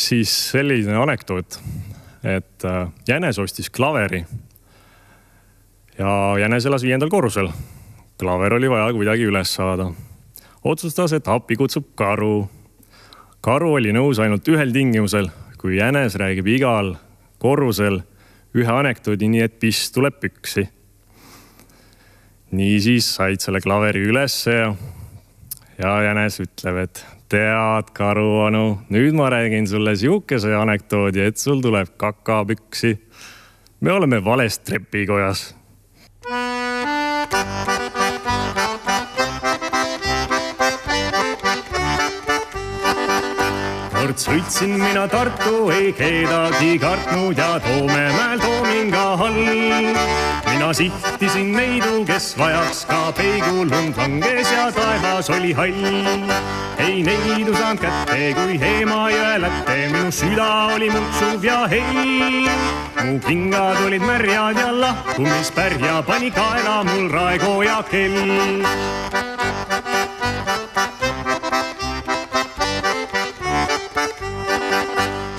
Siis selline anekdoot, et Jänes ostis klaveri ja Jänes elas 5. korrusel. Klaver oli vaja kuidagi üles saada. Otsustas, et appi kutsub Karu. Karu oli nõus ainult ühel tingimusel, kui Jänes räägib igal korrusel ühe anekdoodi, nii et piss tuleb püksi. Niisiis said selle klaveri ülesse ja Jänes ütleb, et tead, Karu onu, nüüd ma räägin sulle siukese anekdoodi, et sul tuleb kakapüksi. Me oleme vales trepikojas. Kord sõitsin mina Tartu, ei kedagi kartnud ja Toomemäel Toominga all. Mina sihtisin neidu, kes vajaks ka peigu, lund langes ja taevas oli hall. Ei neidu saanud kätte, kui Heemajõe lätte, minu süda oli mutsuv ja hei. Mu kingad olid märjad ja lahkumispärja, pani kaela mul raego ja kell.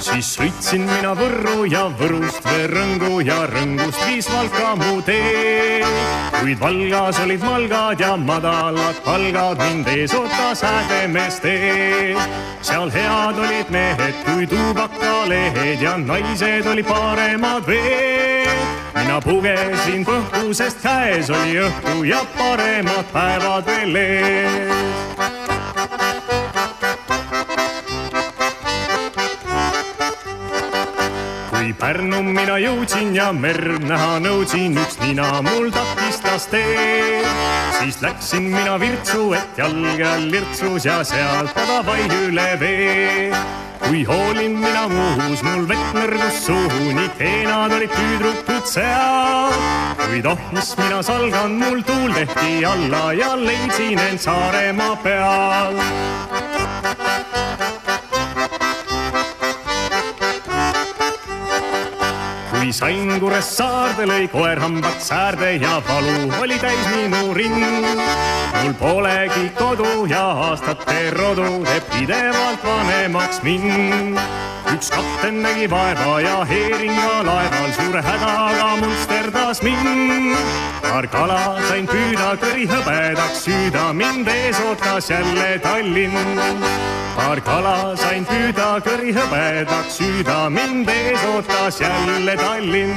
Siis sõitsin mina Võrru ja Võrust Rõngu ja Rõngust viis Valka mu tee. Kuid Valgas olid malgad ja madalad palgad, mind ees ootas Häädemees tee. Seal head olid mehed kui tuubakalehed ja naised oli paremad veed. Mina pugesin põhku, sest käes oli õhtu ja paremad päevad veel ees. Kui Pärnu mina jõudsin ja merd näha nõudsin, üks nina mul takistas tee. Siis läksin mina Virtsu, et jalge all lirtsus ja sealt tada vaid üle vee. Kui hoolin mina Muhus, mul vett nõrgus suhu, nii teenad olid tüüdrukud seal. Kuid mis mina salgan, mul tuul tehti alla ja leidsin end Saaremaa peal. Kui sain Kuressaarde, lõi koer hambad säärde ja valu oli täis minu ring. Mul polegi kodu ja aastate rodu teeb pidevalt vanemaks mind. Üks kapten nägi vaeva ja heeringa laeval suure hädaga munsterdas mind. Paar kala sain püüda, kõri hõbedaks süüda, mind ees ootas jälle Tallinn. Paar kala sain püüda, kõri hõbedaks süüda, mind ees ootas jälle Tallinn.